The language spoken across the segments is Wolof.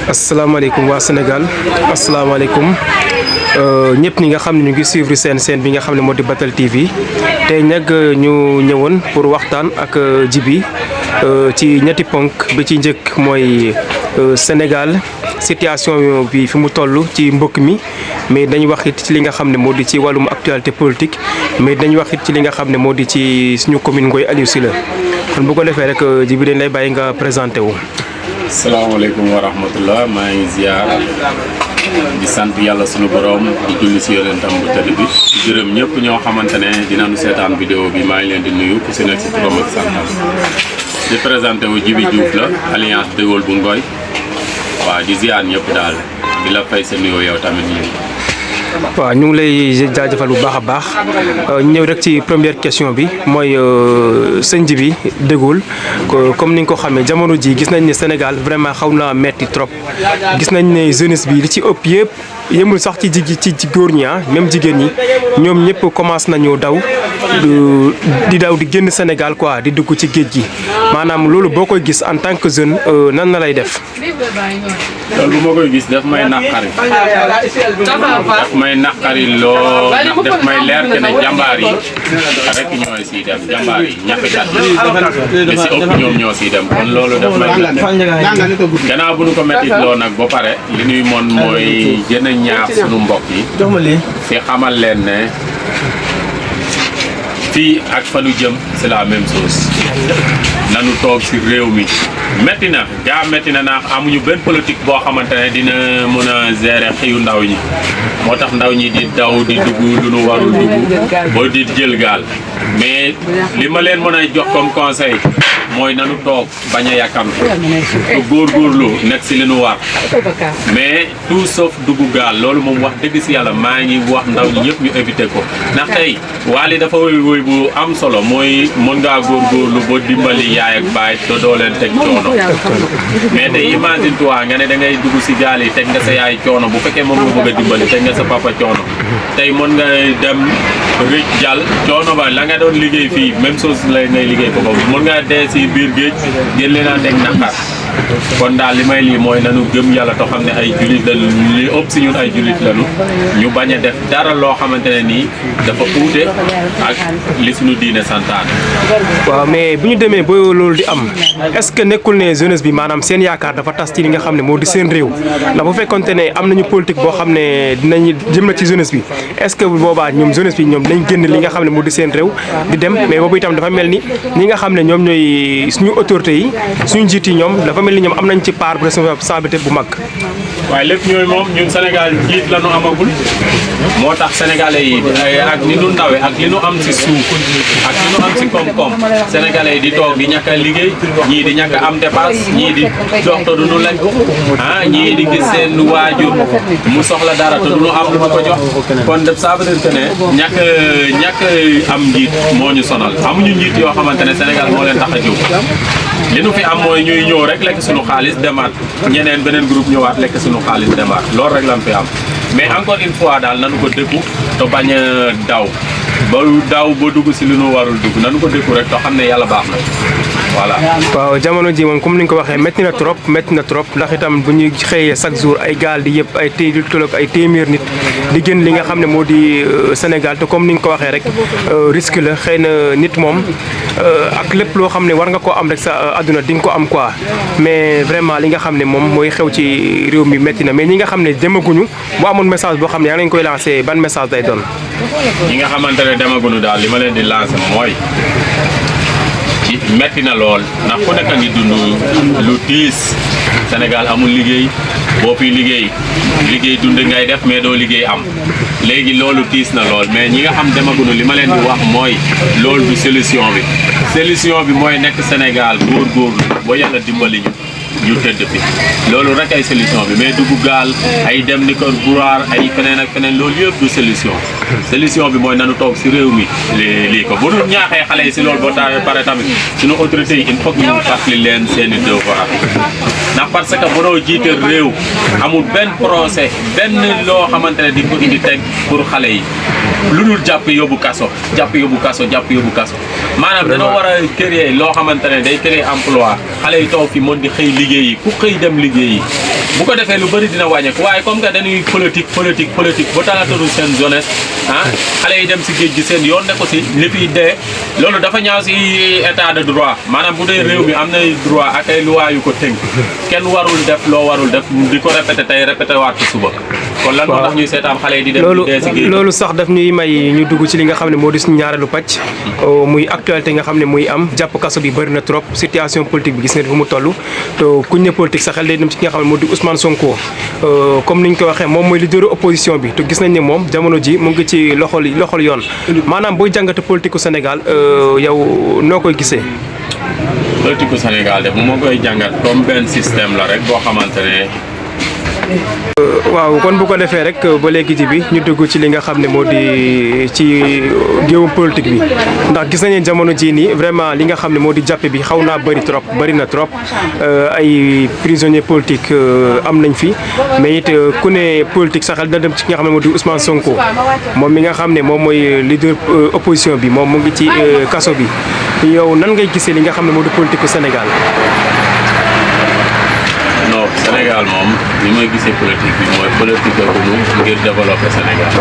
asalaamaaleykum waa Sénégal asalaamaaleykum ñëpp ñi nga xam ne ñu ngi suivre seen bi nga xam ne moo di Batal TV tey nag ñu ñëwoon pour waxtaan ak Djiby ci ñetti ponk bi ci njëkk mooy Sénégal situation bi fi mu toll ci mbëkk mi mais dañu wax it ci li nga xam ne moo di ci wàllum actualité politique mais dañu wax it ci li nga xam ne moo di ci suñu commune Ngoye Aliou Sylla kon bu ko defee rek Djiby dañ lay bàyyi nga présenté wu. salaamaaleykum wa rahmatullah maa ngi ziar di sant yàlla sunu borom di julli si yonentam bu tëdd bi di gërëm ñëpp ñoo xamante ne dinañu seetaan vidéo bi maa ngi leen di nuyu ku si nekk si turam ak santam di présenté wu Djiby Diouf la alliance de Gaulle bu Ngoye waaw di ziar ñëpp daal di la fay sa nuyoo yow tamit nii. waaw ñu ngi lay jaajëfal bu baax a baax ñëw rek ci première question bi mooy sëñ Djiby de Gaulle comme ni nga ko xamee jamono ji gis nañ ne Sénégal vraiment xaw naa metti trop gis nañ ne jeunesse bi li ci ëpp yëpp yemul sax ci góor ñi même jigéen ñi ñoom ñëpp commencé nañu daw di génn Sénégal quoi di dugg ci géej gi maanaam loolu boo koy gis en tant que jeune nan na lay def. loolu bu ma koy gis daf may naqari daf may naqari lool ndax daf may leer que ne jàmbaar yi rek ñooy siy dem jàmbaar yi ñàkkkat yi li si ëpp ñoom ñoo siy dem kon loolu daf may gannaaw bu ñu ko métti loo nag ba pare li ñuy moon mooy gën a ñaax sunu mbokk yi si xamal leen ne fii ak fa nu jëm c'est la même chose nanu toog si réew mi métti na métti na ndax amuñu benn politique boo xamante ne dina mën a gérer xëyu ndaw ñi moo tax ndaw ñi di daw di dugg lu nu warul dugg boo di jël gaal mais li ma leen mën a jox comme conseil mooy nanu toog bañ a yàkkamte te góorgóorlu nekk si li nu war mais tout sauf dugg gaal loolu moom wax dëgg si yàlla maa ngi wax ndaw ñi ñëpp ñu éviter ko ndax tey Wally dafa woy bu am solo mooy mën ngaa góorgóorlu ba dimbali yaay ak baay te doo leen teg coono mais tey imagine toi nga ne da ngay dugg si gaal yi teg nga sa yaay coono bu fekkee moom nga bëgg a dimbali teg nga sa papa coono tey mën nga dem rëcc jàll coono ba la nga doon liggéey fii même chose lay ngay liggéey ko boobu mën nga dee si biir géej gën leen a teg naqar kon daal li may lii mooy nanu gëm yàlla to xam ne ay jullit lañu li ëpp si ñun ay jullit lañu ñu bañ a def dara loo xamante ne nii dafa uute ak li suñu diine santaane. waaw mais bu ñu demee ba loolu di am est-ce que nekkul ne jeunesse bi maanaam seen yaakaar dafa tas ci li nga xam ne moo di seen réew ndax bu fekkonte ne am nañu politique boo xam ne dinañu jëm na ci jeunesse bi est-ce que boobaa ñoom jeunesse bi ñoom dañ génn li nga xam ne moo di seen réew di dem mais boobu itam dafa mel ni ñi nga xam ne ñoom ñooy suñu autorités yi suñu njiit yi ñoom dafa mel ni ñoom am nañ ci part responsabilité bu mag. waaye lépp ñooy moom ñun Sénégal jiit la ñu amagul moo tax sénégalais yi ak ni nu ndawe ak li nu am si suuf ak li nu am si koom-koom sénégalais yi di toog di ñàkk a liggéey ñii di ñàkk a am dépense ñii di dox te du nu lekk ñii di gis seen waajur mu soxla dara te du nu am lu ko jox kon ça veut dire que ne ñàkk am njiit moo ñu sonal amuñu njiit yoo xamante ne Sénégal moo leen tax a jóg li nu fi am mooy ñuy ñëw rek lekk suñu xaalis demaat ñeneen beneen groupe ñëwaat lekk suñu xaalis demaat loolu rek lan fi am mais encore une fois daal nanu ko dëkku te bañ a daw ba dugg si li nu warul dugg nanu ko dëkku rek te xam ne yàlla baax na voilà. waaw jamono ji moom comme ni nga ko waxee métti na trop ndax itam bu ñuy xëyee chaque jour ay gaal di yëpp ay ay téeméer nit di génn li nga xam ne moo di Sénégal te comme ni nga ko waxee rek risque la xëy na nit moom ak lépp loo xam ne war nga koo am rek sa àdduna di nga ko am quoi mais vraiment li nga xam ne moom mooy xew ci réew mi métti na mais ñi nga xam ne demaguñu bu amoon message boo xam ne yaa ngi leen koy lancé ban message day doon. ñi nga xamante ne demaguñu daal li ma leen di lancé mooy. metti na lool ndax ku nekk a ngi dund lu tiis Sénégal amul liggéey boo fi liggéey dund ngay def mais doo liggéey am léegi loolu tiis na lool mais ñi nga xam demaguñu li ma leen di wax mooy loolu du solution bi mooy nekk Sénégal góorgóorlu boo yàlla dimbali ñu tëdd fi loolu rek ay solution bi mais dugg gaal ay dem ni ko buraar ay feneen ak feneen loolu yëpp du solution solution bi mooy nanu toog si réew mi lii ko bu dul ñaaxee xale yi si loolu ba pare tamit suñu autorités yi il faut que ñu fàttali leen seen i devoir ndax parce que mënoo jiite réew amul benn procès benn loo xamante ne di ko indi teg pour xale yi lu dul jàpp yóbbu kaso maanaam dañoo war a créer loo xamante ne day créer emploi xale yi toog fi mën di xëy liggéeyi ku xëy dem liggéeyi bu ko defee lu bëri dina wàññeeku waaye comme que dañuy politique ba talataru seen jeunesse xale yi dem si géej gi seen yoon ne ko si li fiy dee loolu dafa ñaaw si état de droit maanaam bu dee réew mi am nay droit ak ay loi yu ko tënk kenn warul def loo warul def di ko répété tey répété waat ko suba kon lan moo tax ñuy seetaan xale yi di dem di dee si géej loolu sax daf ñuy may ñu dugg ci li nga xam ne moo di suñu ñaareelu pàcc muy actualité nga xam ne muy am jàpp kaso bi bëri na trop situation politique bi gis nga fu mu toll te kuñ ne politique sa xel day dem ci ki nga xam ne moo di Ousmane Sonko comme niñ ko waxee moom mooy leader opposition bi te gis nañ ne moom jamono ji mu ngi ci loxol yoon maanaam booy jàngate politique u Sénégal yow noo koy gisee. politique u Sénégal de bu ma koy jàngat comme benn système la rek boo xamante ne. waaw kon bu ko defee rek ba léegi ji bi ñu dugg ci li nga xam ne moo di ci géewum politique bi ndax gis nañu jamono jii nii vraiment li nga xam ne moo di jàppe bi xaw naa bëri na trop ay prisonniers politiques am nañ fi mais it ku ne politique saxal da dem ci ki nga xam ne moo di Ousmane Sonko moom mi nga xam ne moom mooy leader opposition bi moom mu ngi ci kaso bi yow nan ngay gisee li nga xam ne moo di politique Sénégal. non Sénégal moom li may gisee politique bi mooy politique bu ngir développer Sénégal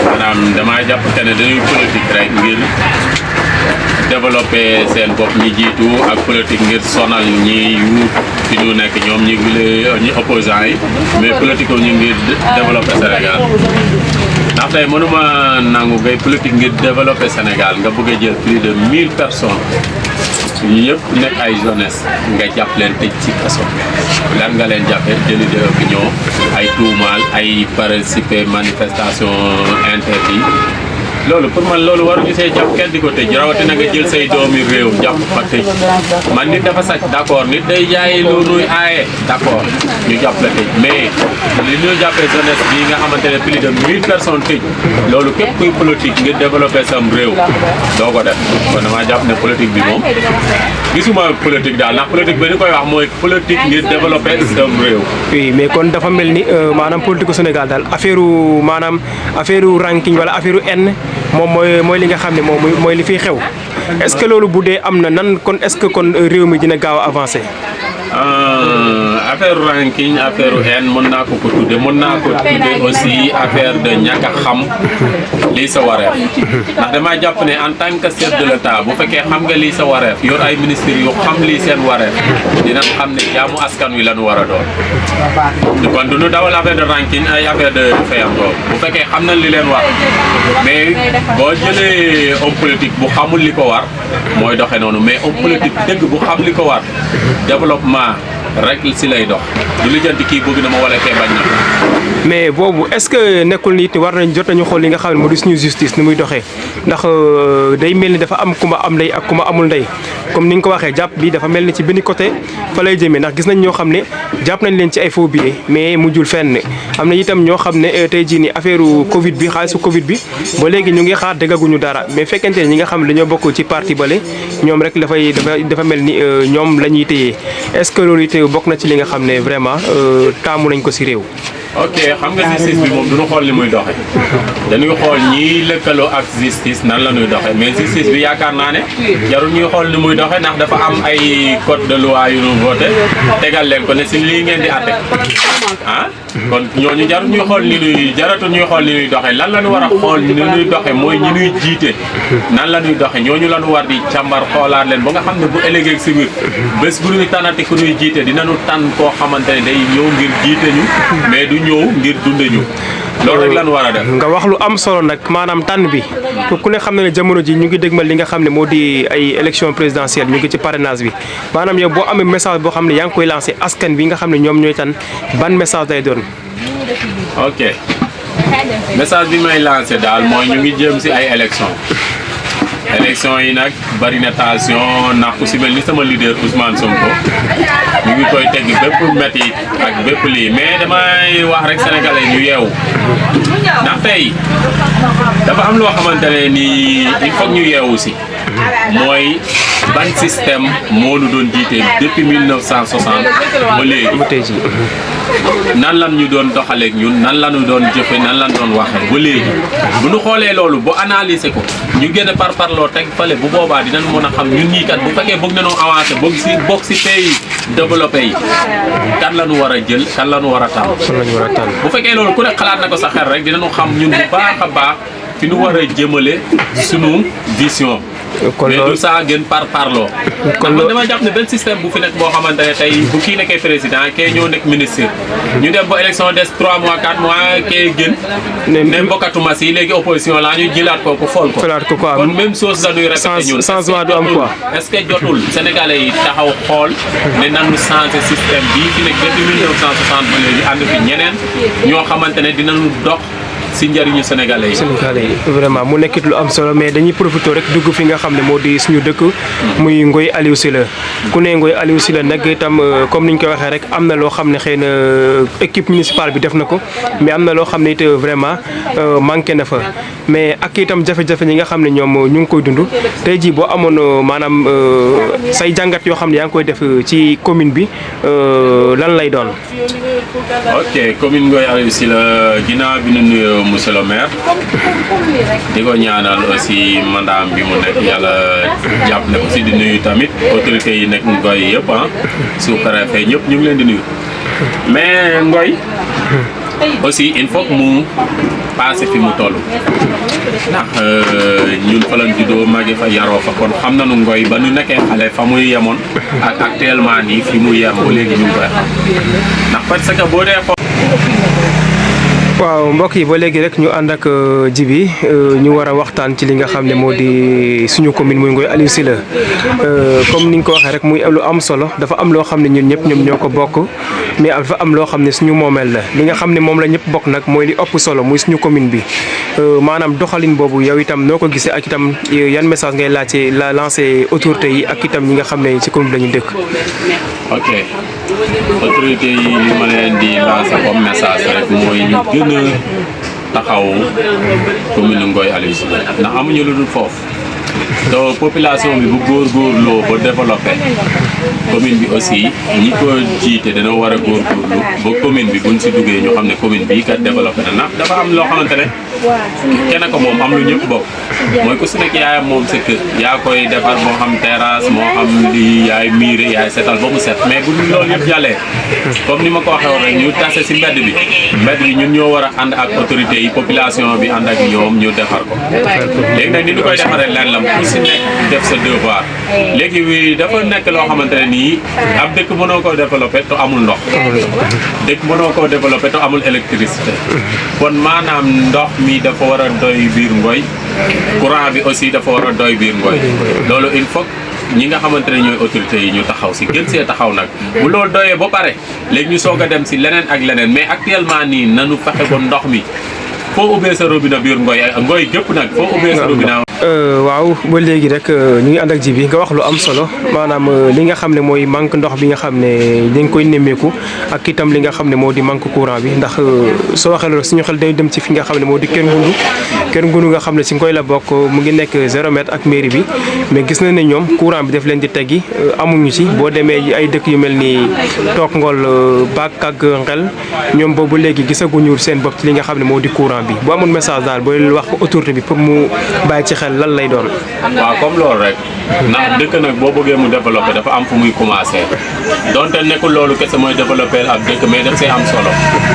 maanaam damaa jàpp que ne dañuy politique rek ngir développer seen bopp ñi jiitu ak politique ngir sonal ñi yuut fi ñu nekk ñoom ñi opposants yi mais politique ñu ngir développer Sénégal ndax tey mënuma nangu ngay politique ngir développer Sénégal nga bëgg a jël plus de 1000 personnes ñëpp nekk ay jeunesse nga jàpp leen tëj ci kaso lan nga leen jàppee délit d'opinion ay tuumaal ay participer manifestation interdit loolu pour man loolu waruñu see jàpp kenn di ko tëj rawatina nga jël say doomi réew jàpp fa tëj man nit dafa sàcc d'accord nit day jaay lu nuy aaye d'accord ñu jàpp la tëj mais li ñu jàppee jeunesse bi nga xamante ne plus de 1000 personnes tëj loolu képp kuy politique ngir développer sam réew doo ko def kon damaa jàpp ne politique bi moom gisuma politique daal ndax politique bi ni koy wax mooy politique ngir développer sam réew. oui mais kon dafa mel ni maanaam politique u Sénégal daal affaire ranking wala affaire haine moom mooy li nga xam ne moom mooy li fiy xew est-ce que loolu bu dee am na nan kon est-ce que kon réew mi dina gaaw a avancer. affaire ranking affaire haine mën naa ko tudde aussi affaire de ñàkk a xam lii sa wareef ndax damaa jàpp ne en tant que chef de l'État bu fekkee xam nga lii sa wareef yor ay ministres yu xam lii seen wareef dina xam ne jaamu askan wi la ñu war a doon kon du ñu dawal affaire de ranking ay affaire de fayantoo bu fekkee xam nañ li leen war mais boo jëlee homme politique bu xamul li ko war mooy doxe noonu mais homme politique dëgg bu xam li ko war développement rek si lay dox du lijjanti kii bëgg na ma wala kee bañ na mais boobu est-ce que nekkul nit war nañ jot nañu xool li nga xam ne moo di suñu justice ni muy doxee ndax day mel ni dafa am ku ma am ndey ak ku ma amul ndey comme ni nga ko waxee jàpp bi dafa mel ni ci benn côté fa lay jëmee ndax gis nañ ñoo xam ne jàpp nañ leen ci ay faux billets mais mujjul fenn am na itam ñoo xam ne tey jii ni affaire Covid bi xaalisu Covid bi ba léegi ñu ngi xaar déggaguñu dara mais fekkente ne ñi nga xam ne dañoo bokk ci parti bale ñoom rek dafa mel ni ñoom la ñuy téye est-ce que loolu it bokk na ci li nga xam ne vraiment taamu nañ ko ci réew. ok xam nga justice bi moom duñu xool li muy doxe dañuy xool ñiy lëkkaloo ak justice nan la ñuy doxe mais justice bi yaakaar naa ne jarul ñuy xool ni muy doxe ndax dafa am ay code de loi yu ñu voté tegal leen ko ne si lii ngeen di àtte kon ñooñu jarul ñuy xool jaratul ñuy xool ni ñuy doxe lan la ñu war a xool ni ñuy doxe mooy ñi ñuy jiite nan la ñuy doxe ñooñu la ñu war di càmbar xoolaat leen ba nga xam ne bu ëllëgee si biir bés bu ñuy tànnati ku ñuy jiite dinañu tànn koo xamante ne day ñëw ngir jiite ñu mais du ñëw ngir dunde ñu loolu rek lan war a def. nga wax lu am solo nag maanaam tànn bi ku ne xam ne jamono ji ñu ngi dégmal li nga xam ne moo di ay élection présidentielle ñu ngi ci parrainage bi maanaam yow boo amee message boo xam ne yaa ngi koy lancé askan bi nga xam ne ñoom ñooy tànn ban message lay doon. ok message bi may lancé daal mooy ñu ngi jëm si ay élection élection yi nag bari na tension ndax ku si mel ni sama leader Ousmane Sonko ñu ngi koy tegg bépp métti ak bépp lii mais damay wax rek sénégalais ñu yeewu ndax tey dafa am loo xamante ne nii il faut ñu yeewu si mooy ban système moo nu doon jiite depuis 1960 ba léegi nan lan ñu doon doxaleeg ñun nan la ñu doon jëfe nan lan doon waxee ba léegi bu ñu xoolee loolu bu analyser ko ñu génn parloo teg fale bu boobaa dinañ mën a xam ñun ñii kat bu fekkee bëgg nañoo avancer bokk si pays développé yi kan la ñu war a jël kan la ñu war a tànn bu fekkee loolu ku ne xalaat na ko sa xel rek dinañu xam ñun bu baax a baax fi ñu war a jëmale sunu vision. mais du saa gën parloo. kon dama jàpp ne benn système bu fi nekk boo xamante ne tey bu kii nekkee président kee ñoo nekk ministre ñu dem ba élection des 3 mois 4 mois kee gën. ne bokkatuma si léegi opposition la ñu jëlaat ko fool ko. kon même chose la ñuy répété ñun. changement du am quoi. est-ce que jotul sénégalais yi taxaw xool ne nanu changé système bii fi nekk depuis 1960 ba léegi ànd fi ñeneen ñoo xamante ne dinañu dox. si njëriñu sénégalais yi. Vraiment mu nekkit lu am solo mais dañuy profité rek dugg fi nga xam ne moo di suñu dëkk muy Ngoye Aliou Sylla ku ne Ngoye Aliou Sylla nag itam comme niñ ko waxee rek am na loo xam ne xëy na équipe municipale bi def na ko mais am na loo xam ne it vraiment manqué na fa mais ak itam jafe-jafe ñi nga xam ne ñoom ñu ngi koy dund tey jii boo amoon maanaam say jàngat yoo xam ne yaa ngi koy def ci commune bi lan lay doon. ok commune Ngoye Aliou Sylla ginnaaw bi ñu nuyoo monsieur le maire di ko ñaanal aussi mandaam bi mu nekk yàlla jàpp ne aussi di nuyu tamit autorités yi nekk Ngoye yëpp sous-préfet ñëpp ñu ngi leen di nuyu mais Ngoye aussi il faut que mu passé fi mu toll ndax ñun fa lañ juddoo magi fa yaroo fa kon xam nañu Ngoye ba ñu nekkee xale fa muy yemoon ak actuellement nii fi mu yem ba léegi ñu ngi koy xam ndax parce que boo dee waaw mbokk yi ba léegi rek ñu ànd ak Djiby ñu war a waxtaan ci li nga xam ne moo di suñu commune muy Ngoye Aliou Sylla comme ni nga ko waxee rek muy lu am solo dafa am loo xam ne ñun ñëpp ñoom ñoo ko bokk mais dafa am loo xam ne suñu moomeel la li nga xam ne moom la ñëpp bokk nag mooy li ëpp solo muy suñu commune bi maanaam doxalin boobu yow itam noo ko gisee ak itam yan message ngay lancé autorités yi ak itam ñi nga xam ne ci commune bi la ñu dëkk. ok autorités yi li ma leen di lancé comme message rek mooy ñu gën a taxaw commune Ngoye Aliou Sylla ndax amuñu lu dul foofu te population bi bu góorgóorloo ba développé commune bi aussi ñi ko jiite dañoo war a góorgóorlu ba commune bi buñ si duggee ñu xam ne commune bii kat développé na ndax dafa am loo xamante ne kenn ko moom am lu ñëpp bokk mooy ku si nekk yaayam moom sa kër yaa koy defar moo xam terrasse moo xam lii yaay miire yaay setal ba mu set mais bu loolu yëpp jàllee comme ni ma ko waxee woon rek ñu tase si mbedd bi ñun ñoo war a ànd ak autorités yi population bi ànd ak ñoom ñu defar ko léegi nag ni ñu koy defaree leen lam ku si nekk def sa devoir léegi dafa nekk loo xamante ne nii ab dëkk mënoo koo développé te amul ndox dëkk mënoo koo développé te amul électricité kon maanaam ndox mi dafa war a doy biir Ngoye courant bi aussi dafa war a doy biir Ngoye loolu il faut ñi nga xamante ne ñooy autorités yi ñu taxaw si gën see taxaw nag bu loolu doyee ba pare léegi ñu soog a dem si leneen ak leneen mais actuellement nii nanu fexe ba ndox mi foo ubbee sa robinet biir Ngoye gépp nag foo ubbee sa robinet. waaw ba léegi rek ñu ngi ànd ak Djiby nga wax lu am solo maanaam li nga xam ne mooy manque ndox bi nga xam ne dañ koy nemmeeku ak itam li nga xam ne moo di manque courant bi ndax soo waxee loolu suñu xel day dem ci fi nga xam ne moo di Kër Ngundu nga xam ne si Ngoye la bokk mu ngi nekk 0 mètre ak mairie bi mais gis na ne ñoom courant bi daf leen di teggi amuñu ci boo demee ay dëkk yu mel ni Took Ngol Baak ak Ngel ñoom boobu léegi gisaguñu seen bopp ci li nga xam ne moo di courant bi bu amoon message daal booy wax autorité bi pour mu bàyyi ci xel lan lay doon. waaw comme loolu rek ndax dëkk nag boo bëggee mu développé dafa am fu muy commencé donte nekkul loolu kese mooy développé ab dëkk mais daf see am solo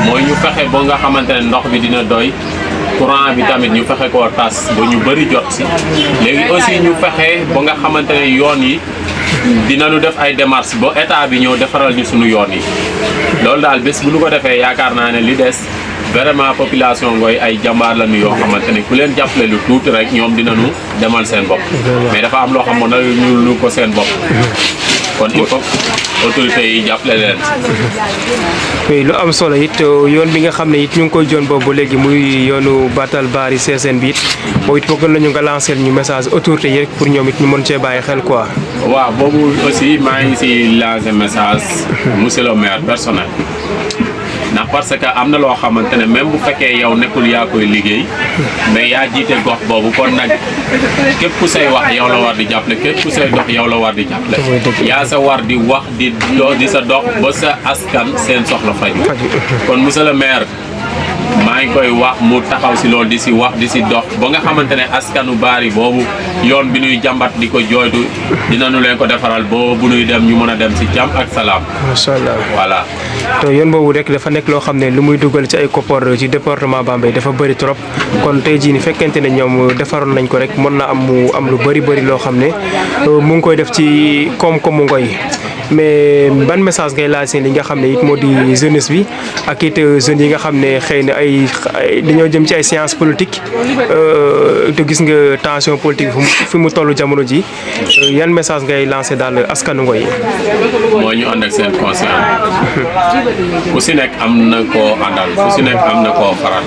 mooy ñu fexe ba nga xamante ne ndox bi dina doy courant bi tamit ñu fexe koo tas ba ñu bëri jot si léegi aussi ñu fexe ba nga xamante ne yoon yi dinañu def ay démarches ba état bi ñëw defaral ñu suñu yoon yi loolu daal bés bu ñu ko defee yaakaar naa ne li des vraiment population Ngoye ay jàmbaar lañu yoo xamante ne ku leen jàppale lu tuuti rek ñoom dinañu demal seen bopp mais dafa am loo xam ne ñu lu ko seen bopp kon il faut autorités yi jàppale leen. oui lu am solo it yoon bi nga xam ne it ñu ngi koy joon boobu léegi muy yoonu Batal Bari Sessène bi it boobu it bëgg nañu nga lancer ñu message autorités yi rek pour ñoom it ñu mën cee bàyyi xel quoi. waaw boobu aussi maa ngi si lancer message monsieur le maire personnel. ndax parce que am na loo xamante ne même bu fekkee yow nekkul yaa koy liggéey mais yaa jiite gox boobu kon nag képp ku say wax yow la war di jàppale képp ku say dox yow la war di jàppale yaa sa war di wax di sa dox ba sa askan seen soxla faju kon monsieur le maire maa ngi koy wax mu taxaw si loolu di si wax di si dox ba nga xamante ne askanu Bari boobu yoon bi nuy jàmbat di ko jooytu dinañu leen ko defaral boo bu nuy dem ñu mën a dem si jàmm ak salaam. macha allah voilà. te yoon boobu rek dafa nekk loo xam ne lu muy dugal ci ay koppar ci département Bambey dafa bëri trop kon tey jii ni fekkente ne ñoom defaroon nañ ko rek mën na am mu am lu bëri loo xam ne mu ngi koy def ci koom-koomu Ngoy mais ban message ngay laaj seen li nga xam ne it moo di jeunesse bi ak it jeunes yi nga xam ne xëy na ay dañoo jëm ci ay séance politique te gis nga tension politique fi mu toll jamono ji yan message ngay lancé daal askanu Ngoy. mooy ñu ànd ak seen conscience ku si nekk am na koo àndal ku si nekk am na koo faral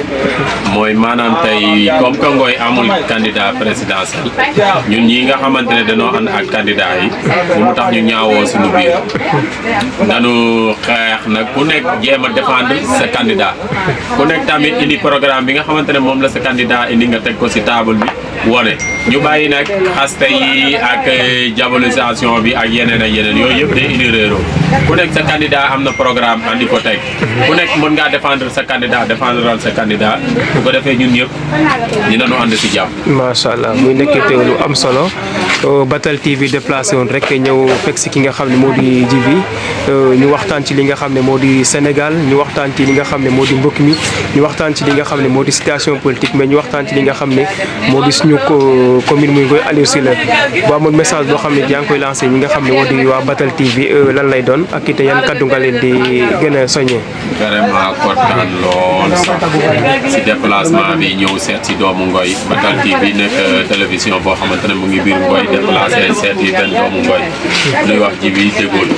mooy maanaam tey comme que Ngoy amul candidat présidentiel ñun ñi nga xamante ne dañoo ànd ak candidat yi bu mu tax ñu ñaawoo suñu biir nanu xeex nag ku nekk jéem a défendre sa candidat ku nekk tamit indi programme bi nga xamante ne moom la sa candidat indi nga teg ko si table bi wone ñu bàyyi nag xaste yi ak diabolisation bi ak yeneen yooyu yëpp day indi réeroo ku nekk sa candidat am na programme andi ko teg ku nekk mën ngaa défendre sa candidat défendral sa candidat bu ko defee ñun ñëpp dinañu ànd si jàmm. macha allah muy nekkee lu am solo Batal TV déplacé woon rek ñëw fekk si ki nga xam ne moo di Djiby ñu waxtaan ci li nga xam ne moo di Sénégal ñu waxtaan ci li nga xam ne moo di mbokk mi ñu waxtaan ci li nga xam ne moo di situation politique mais ñu waxtaan ci li nga xam ne moo di suñu commune muy Ngoy Aliou Sylla bu amoon message boo xam ne yaa ngi koy lancé ñi nga xam ne moo di waa Batal TV lan lay doon ak it yan kaddu nga leen di gën a soññee. vraiment kontaan lool sax si déplacement bi ñëw seet si doomu Ngoy Batal TV nekk télévision boo xamante ne mu ngi biir Ngoy déplacé seet yi benn doomu Ngoy nuy wax Djiby déggul